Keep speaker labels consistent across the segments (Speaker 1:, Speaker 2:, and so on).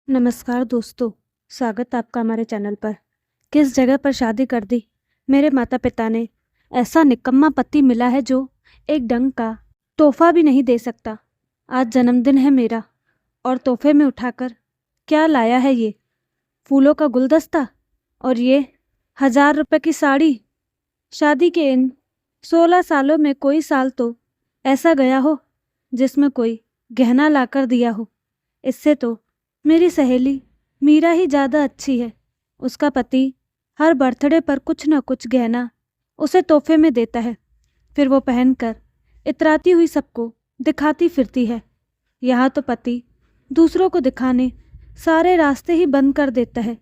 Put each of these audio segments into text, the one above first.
Speaker 1: नमस्कार दोस्तों, स्वागत आपका हमारे चैनल पर। किस जगह पर शादी कर दी मेरे माता पिता ने। ऐसा निकम्मा पति मिला है जो एक ढंग का तोहफा भी नहीं दे सकता। आज जन्मदिन है मेरा और तोहफे में उठाकर क्या लाया है ये, फूलों का गुलदस्ता और ये 1000 रुपये की साड़ी। शादी के इन 16 सालों में कोई साल तो ऐसा गया हो जिसमें कोई गहना लाकर दिया हो। इससे तो मेरी सहेली मीरा ही ज़्यादा अच्छी है। उसका पति हर बर्थडे पर कुछ न कुछ गहना उसे तोहफे में देता है, फिर वो पहनकर इतराती हुई सबको दिखाती फिरती है। यहाँ तो पति दूसरों को दिखाने सारे रास्ते ही बंद कर देता है।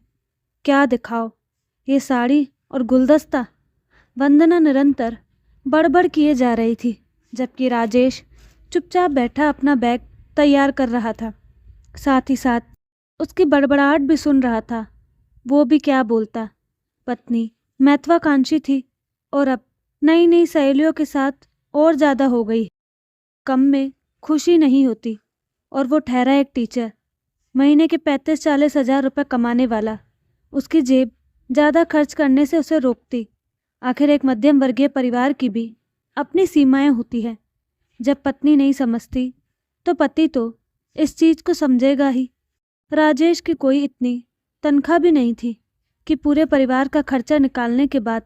Speaker 1: क्या दिखाओ, ये साड़ी और गुलदस्ता। वंदना निरंतर बड़बड़ किए जा रही थी, जबकि राजेश चुपचाप बैठा अपना बैग तैयार कर रहा था। साथ ही साथ उसकी बड़बड़ाहट भी सुन रहा था। वो भी क्या बोलता, पत्नी महत्वाकांक्षी थी और अब नई नई सहेलियों के साथ और ज़्यादा हो गई। कम में खुशी नहीं होती और वो ठहरा एक टीचर, महीने के 35-40 हज़ार रुपये कमाने वाला। उसकी जेब ज़्यादा खर्च करने से उसे रोकती। आखिर एक मध्यम वर्गीय परिवार की भी अपनी सीमाएं होती हैं। जब पत्नी नहीं समझती तो पति तो इस चीज़ को समझेगा ही। राजेश की कोई इतनी तनख्वाह भी नहीं थी कि पूरे परिवार का खर्चा निकालने के बाद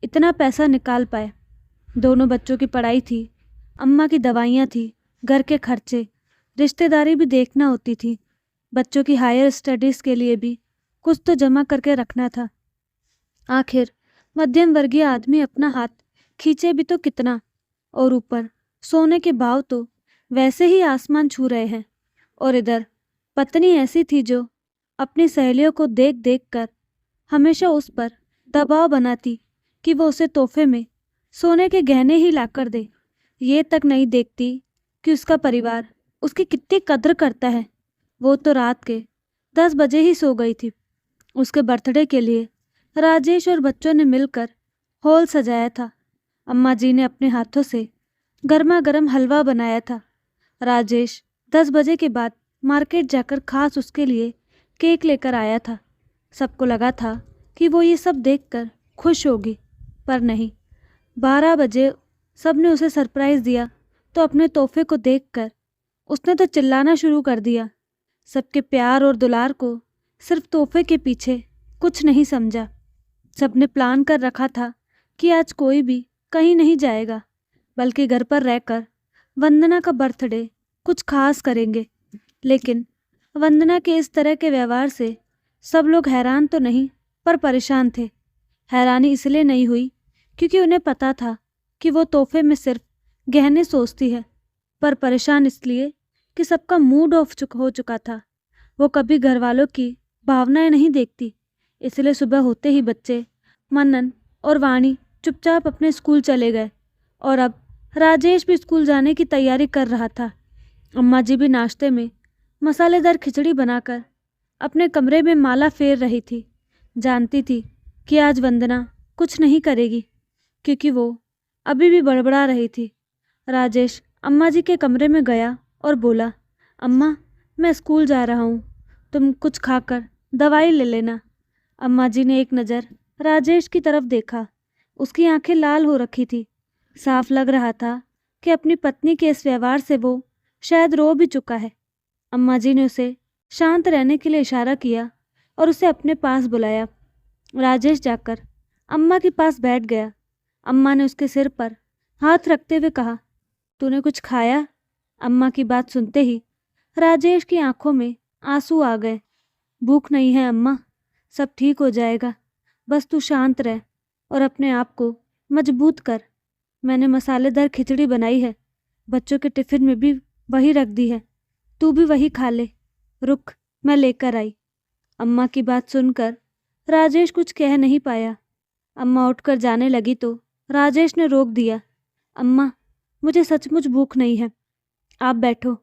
Speaker 1: इतना पैसा निकाल पाए। दोनों बच्चों की पढ़ाई थी, अम्मा की दवाइयाँ थी, घर के खर्चे, रिश्तेदारी भी देखना होती थी। बच्चों की हायर स्टडीज़ के लिए भी कुछ तो जमा करके रखना था। आखिर मध्यम वर्गीय आदमी अपना हाथ खींचे भी तो कितना, और ऊपर सोने के भाव तो वैसे ही आसमान छू रहे हैं। और इधर पत्नी ऐसी थी जो अपनी सहेलियों को देख देख कर हमेशा उस पर दबाव बनाती कि वो उसे तोहफे में सोने के गहने ही लाकर दे। ये तक नहीं देखती कि उसका परिवार उसकी कितनी कद्र करता है। वो तो रात के 10 बजे ही सो गई थी। उसके बर्थडे के लिए राजेश और बच्चों ने मिलकर हॉल सजाया था। अम्मा जी ने अपने हाथों से गर्मा गर्म हलवा बनाया था। राजेश 10 बजे के बाद मार्केट जाकर खास उसके लिए केक लेकर आया था। सबको लगा था कि वो ये सब देखकर खुश होगी, पर नहीं। 12 बजे सबने उसे सरप्राइज़ दिया तो अपने तोहफे को देखकर उसने तो चिल्लाना शुरू कर दिया। सबके प्यार और दुलार को सिर्फ तोहफे के पीछे कुछ नहीं समझा। सबने प्लान कर रखा था कि आज कोई भी कहीं नहीं जाएगा, बल्कि घर पर रहकर वंदना का बर्थडे कुछ खास करेंगे। लेकिन वंदना के इस तरह के व्यवहार से सब लोग हैरान तो नहीं पर परेशान थे। हैरानी इसलिए नहीं हुई क्योंकि उन्हें पता था कि वो तोहफे में सिर्फ गहने सोचती है, पर परेशान इसलिए कि सबका मूड ऑफ हो चुका था। वो कभी घर वालों की भावनाएं नहीं देखती, इसलिए सुबह होते ही बच्चे मनन और वाणी चुपचाप अपने स्कूल चले गए और अब राजेश भी स्कूल जाने की तैयारी कर रहा था। अम्मा जी भी नाश्ते में मसालेदार खिचड़ी बनाकर अपने कमरे में माला फेर रही थी। जानती थी कि आज वंदना कुछ नहीं करेगी क्योंकि वो अभी भी बड़बड़ा रही थी। राजेश अम्मा जी के कमरे में गया और बोला, अम्मा मैं स्कूल जा रहा हूँ, तुम कुछ खाकर दवाई ले लेना। अम्मा जी ने एक नज़र राजेश की तरफ देखा। उसकी आंखें लाल हो रखी थी। साफ लग रहा था कि अपनी पत्नी के इस व्यवहार से वो शायद रो भी चुका है। अम्मा जी ने उसे शांत रहने के लिए इशारा किया और उसे अपने पास बुलाया। राजेश जाकर अम्मा के पास बैठ गया। अम्मा ने उसके सिर पर हाथ रखते हुए कहा, तूने कुछ खाया? अम्मा की बात सुनते ही राजेश की आंखों में आंसू आ गए। भूख नहीं है अम्मा, सब ठीक हो जाएगा, बस तू शांत रह और अपने आप को मजबूत कर। मैंने मसालेदार खिचड़ी बनाई है, बच्चों के टिफ़िन में भी वही रख दी है, तू भी वही खा ले। रुक, मैं लेकर आई। अम्मा की बात सुनकर राजेश कुछ कह नहीं पाया। अम्मा उठकर जाने लगी तो राजेश ने रोक दिया। अम्मा मुझे सचमुच भूख नहीं है, आप बैठो,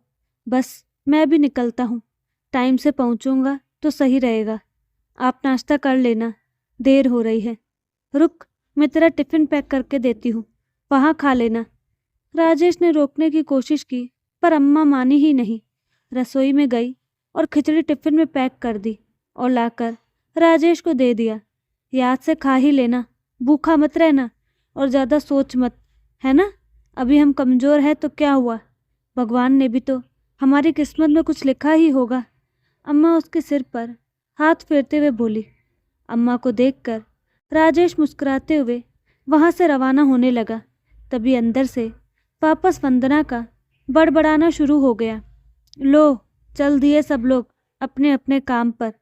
Speaker 1: बस मैं भी निकलता हूँ। टाइम से पहुँचूँगा तो सही रहेगा। आप नाश्ता कर लेना, देर हो रही है। रुक, मैं तेरा टिफ़िन पैक करके देती हूँ, वहाँ खा लेना। राजेश ने रोकने की कोशिश की पर अम्मा मानी ही नहीं। रसोई में गई और खिचड़ी टिफिन में पैक कर दी और लाकर राजेश को दे दिया। याद से खा ही लेना, भूखा मत रहना और ज़्यादा सोच मत, है ना? अभी हम कमज़ोर हैं तो क्या हुआ, भगवान ने भी तो हमारी किस्मत में कुछ लिखा ही होगा। अम्मा उसके सिर पर हाथ फेरते हुए बोली। अम्मा को देखकर राजेश मुस्कुराते हुए वहाँ से रवाना होने लगा। तभी अंदर से वापस वंदना का बड़बड़ाना शुरू हो गया। लो, चल दिए सब लोग अपने अपने काम पर,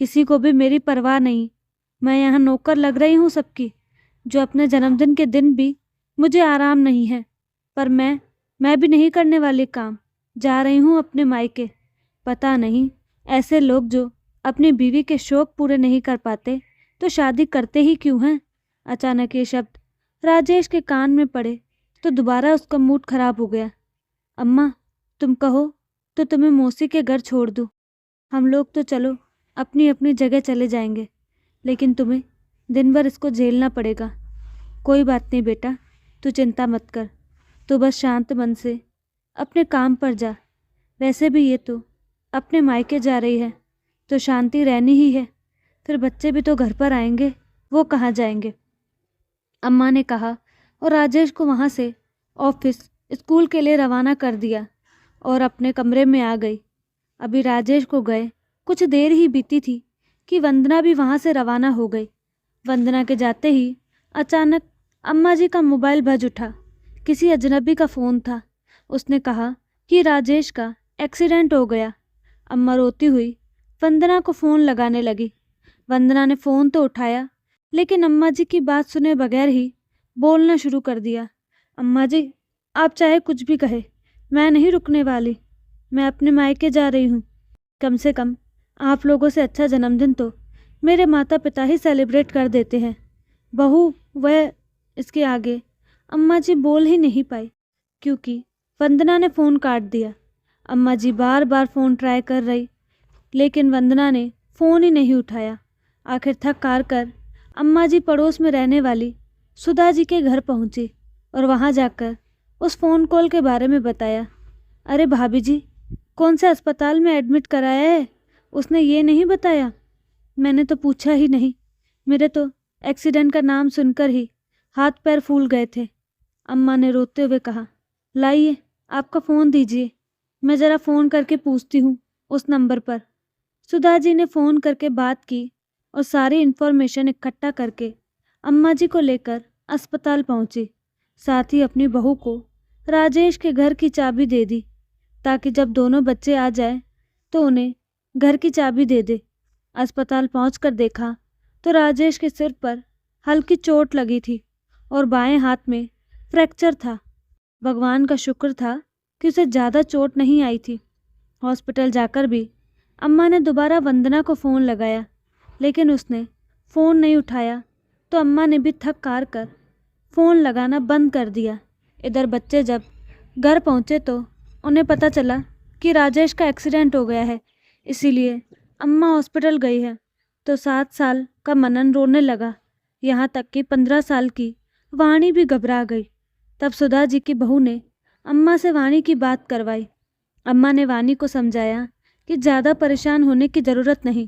Speaker 1: किसी को भी मेरी परवाह नहीं। मैं यहाँ नौकर लग रही हूँ सबकी, जो अपने जन्मदिन के दिन भी मुझे आराम नहीं है। पर मैं भी नहीं करने वाली काम, जा रही हूँ अपने मायके। पता नहीं ऐसे लोग जो अपनी बीवी के शौक पूरे नहीं कर पाते तो शादी करते ही क्यों हैं। अचानक ये शब्द राजेश के कान में पड़े तो दोबारा उसका मूड खराब हो गया। अम्मा, तुम कहो तो तुम्हें मौसी के घर छोड़ दूँ। हम लोग तो चलो अपनी अपनी जगह चले जाएंगे, लेकिन तुम्हें दिन भर इसको झेलना पड़ेगा। कोई बात नहीं बेटा, तू चिंता मत कर, तू बस शांत मन से अपने काम पर जा। वैसे भी ये तो अपने मायके जा रही है तो शांति रहनी ही है, फिर बच्चे भी तो घर पर आएंगे, वो कहाँ जाएंगे। अम्मा ने कहा और राजेश को वहाँ से ऑफिस स्कूल के लिए रवाना कर दिया और अपने कमरे में आ गई। अभी राजेश को गए कुछ देर ही बीती थी कि वंदना भी वहाँ से रवाना हो गई। वंदना के जाते ही अचानक अम्मा जी का मोबाइल बज उठा। किसी अजनबी का फ़ोन था। उसने कहा कि राजेश का एक्सीडेंट हो गया। अम्मा रोती हुई वंदना को फ़ोन लगाने लगी। वंदना ने फ़ोन तो उठाया, लेकिन अम्मा जी की बात सुने बगैर ही बोलना शुरू कर दिया। अम्मा जी, आप चाहे कुछ भी कहे, मैं नहीं रुकने वाली। मैं अपने मायके जा रही हूँ। कम से कम आप लोगों से अच्छा जन्मदिन तो मेरे माता पिता ही सेलिब्रेट कर देते हैं। बहू, वह इसके आगे अम्मा जी बोल ही नहीं पाई क्योंकि वंदना ने फ़ोन काट दिया। अम्मा जी बार बार फ़ोन ट्राई कर रही, लेकिन वंदना ने फ़ोन ही नहीं उठाया। आखिर थक हार कर अम्मा जी पड़ोस में रहने वाली सुधा जी के घर पहुंची और वहां जाकर उस फ़ोन कॉल के बारे में बताया। अरे भाभी जी, कौन से अस्पताल में एडमिट कराया है? उसने ये नहीं बताया। मैंने तो पूछा ही नहीं। मेरे तो एक्सीडेंट का नाम सुनकर ही हाथ पैर फूल गए थे। अम्मा ने रोते हुए कहा, लाइए आपका फ़ोन दीजिए, मैं ज़रा फ़ोन करके पूछती हूँ उस नंबर पर। सुधा जी ने फ़ोन करके बात की और सारी इन्फॉर्मेशन इकट्ठा करके अम्मा जी को लेकर अस्पताल पहुंची। साथ ही अपनी बहू को राजेश के घर की चाबी दे दी ताकि जब दोनों बच्चे आ जाए तो उन्हें घर की चाबी दे दे। अस्पताल पहुंचकर देखा तो राजेश के सिर पर हल्की चोट लगी थी और बाएं हाथ में फ्रैक्चर था। भगवान का शुक्र था कि उसे ज़्यादा चोट नहीं आई थी। हॉस्पिटल जाकर भी अम्मा ने दोबारा वंदना को फ़ोन लगाया, लेकिन उसने फ़ोन नहीं उठाया तो अम्मा ने भी थक हार कर फ़ोन लगाना बंद कर दिया। इधर बच्चे जब घर पहुँचे तो उन्हें पता चला कि राजेश का एक्सीडेंट हो गया है, इसीलिए अम्मा हॉस्पिटल गई है। तो 7 साल का मनन रोने लगा, यहाँ तक कि 15 साल की वाणी भी घबरा गई। तब सुधा जी की बहू ने अम्मा से वाणी की बात करवाई। अम्मा ने वाणी को समझाया कि ज़्यादा परेशान होने की ज़रूरत नहीं,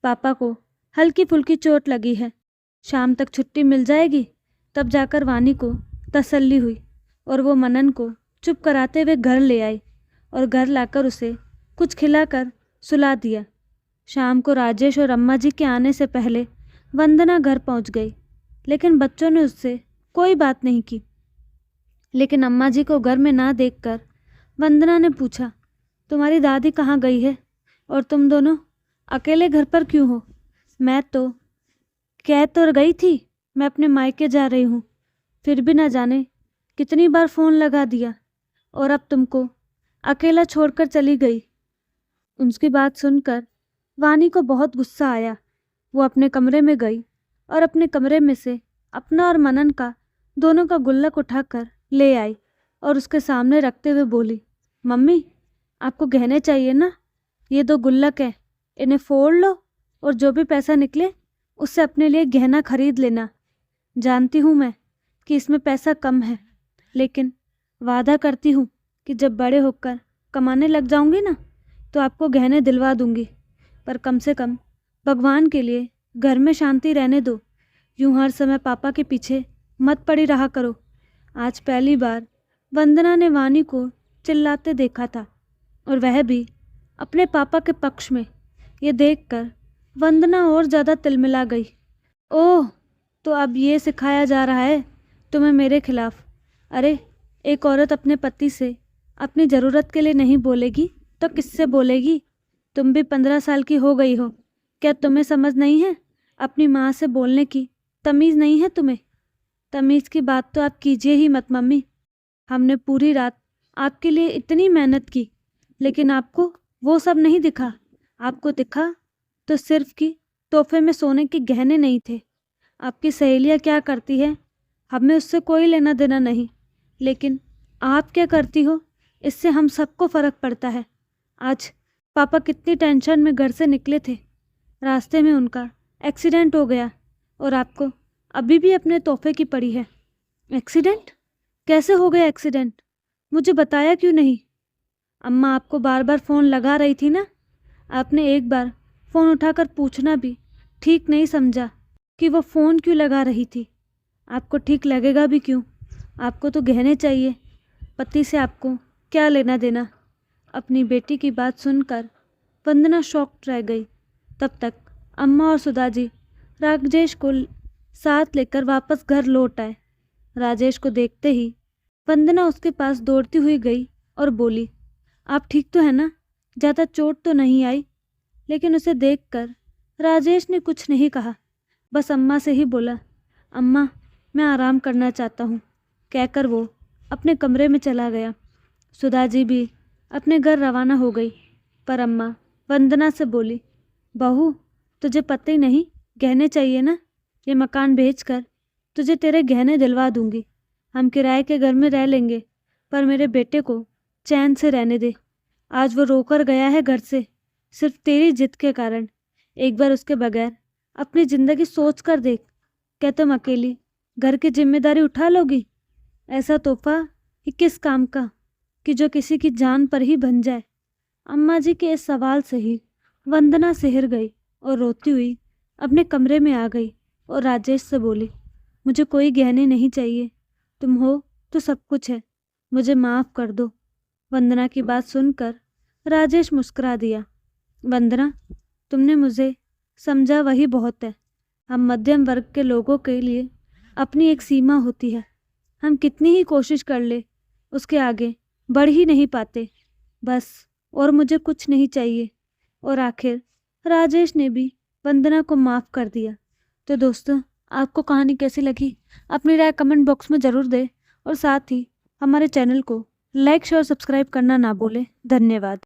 Speaker 1: पापा को हल्की फुल्की चोट लगी है, शाम तक छुट्टी मिल जाएगी। तब जाकर वाणी को तसल्ली हुई और वो मनन को चुप कराते हुए घर ले आई और घर लाकर उसे कुछ खिलाकर सुला दिया। शाम को राजेश और अम्मा जी के आने से पहले वंदना घर पहुंच गई, लेकिन बच्चों ने उससे कोई बात नहीं की। लेकिन अम्मा जी को घर में ना देखकर वंदना ने पूछा, तुम्हारी दादी कहाँ गई है और तुम दोनों अकेले घर पर क्यों हो? मैं तो कह तो गई थी मैं अपने मायके जा रही हूँ, फिर भी ना जाने कितनी बार फ़ोन लगा दिया और अब तुमको अकेला छोड़कर चली गई। उनकी बात सुनकर वाणी को बहुत गुस्सा आया। वो अपने कमरे में गई और अपने कमरे में से अपना और मनन का दोनों का गुल्लक उठाकर ले आई और उसके सामने रखते हुए बोली, मम्मी, आपको गहने चाहिए ना? ये 2 गुल्लक है, इन्हें फोड़ लो और जो भी पैसा निकले उससे अपने लिए गहना खरीद लेना। जानती हूँ मैं कि इसमें पैसा कम है, लेकिन वादा करती हूँ कि जब बड़े होकर कमाने लग जाऊंगी ना, तो आपको गहने दिलवा दूंगी, पर कम से कम भगवान के लिए घर में शांति रहने दो। यूं हर समय पापा के पीछे मत पड़ी रहा करो। आज पहली बार वंदना ने वानी को चिल्लाते देखा था, और वह भी अपने पापा के पक्ष में। ये देखकर वंदना और ज़्यादा तिलमिला गई। ओह, तो अब ये सिखाया जा रहा है तुम्हें मेरे खिलाफ। अरे, एक औरत अपने पति से अपनी ज़रूरत के लिए नहीं बोलेगी तो किससे बोलेगी? तुम भी 15 साल की हो गई हो, क्या तुम्हें समझ नहीं है? अपनी माँ से बोलने की तमीज़ नहीं है तुम्हें? तमीज़ की बात तो आप कीजिए ही मत मम्मी। हमने पूरी रात आपके लिए इतनी मेहनत की, लेकिन आपको वो सब नहीं दिखा। आपको दिखा तो सिर्फ कि तोहफे में सोने के गहने नहीं थे। आपकी सहेलियाँ क्या करती है हमें उससे कोई लेना देना नहीं, लेकिन आप क्या करती हो इससे हम सबको फ़र्क पड़ता है। आज पापा कितनी टेंशन में घर से निकले थे, रास्ते में उनका एक्सीडेंट हो गया और आपको अभी भी अपने तोहफे की पड़ी है। एक्सीडेंट? कैसे हो गया एक्सीडेंट? मुझे बताया क्यों नहीं? अम्मा आपको बार बार फ़ोन लगा रही थी ना, आपने एक बार फ़ोन उठाकर पूछना भी ठीक नहीं समझा कि वो फ़ोन क्यों लगा रही थी। आपको ठीक लगेगा भी क्यों? आपको तो गहने चाहिए, पति से आपको क्या लेना देना? अपनी बेटी की बात सुनकर वंदना शॉक्ड रह गई। तब तक अम्मा और सुधा जी राजेश को साथ लेकर वापस घर लौट आए। राजेश को देखते ही वंदना उसके पास दौड़ती हुई गई और बोली, आप ठीक तो है ना? ज़्यादा चोट तो नहीं आई? लेकिन उसे देखकर राजेश ने कुछ नहीं कहा, बस अम्मा से ही बोला, अम्मा मैं आराम करना चाहता हूँ, कहकर वो अपने कमरे में चला गया। सुधा जी भी अपने घर रवाना हो गई, पर अम्मा वंदना से बोली, बहू तुझे पता ही नहीं गहने चाहिए ना? ये मकान बेचकर तुझे तेरे गहने दिलवा दूंगी। हम किराए के घर में रह लेंगे, पर मेरे बेटे को चैन से रहने दे। आज वो रोकर गया है घर से, सिर्फ तेरी जिद के कारण। एक बार उसके बगैर अपनी ज़िंदगी सोच कर देख। क्या तुम अकेली घर की जिम्मेदारी उठा लोगी? ऐसा तोहफा ही किस काम का कि जो किसी की जान पर ही बन जाए? अम्मा जी के इस सवाल से ही वंदना सिहर गई और रोती हुई अपने कमरे में आ गई और राजेश से बोली, मुझे कोई गहने नहीं चाहिए, तुम हो तो सब कुछ है, मुझे माफ़ कर दो। वंदना की बात सुनकर राजेश मुस्कुरा दिया। वंदना, तुमने मुझे समझा वही बहुत है। हम मध्यम वर्ग के लोगों के लिए अपनी एक सीमा होती है, हम कितनी ही कोशिश कर ले उसके आगे बढ़ ही नहीं पाते। बस, और मुझे कुछ नहीं चाहिए। और आखिर राजेश ने भी वंदना को माफ़ कर दिया। तो दोस्तों, आपको कहानी कैसी लगी अपनी राय कमेंट बॉक्स में ज़रूर दें, और साथ ही हमारे चैनल को लाइक शेयर सब्सक्राइब करना ना भूलें। धन्यवाद।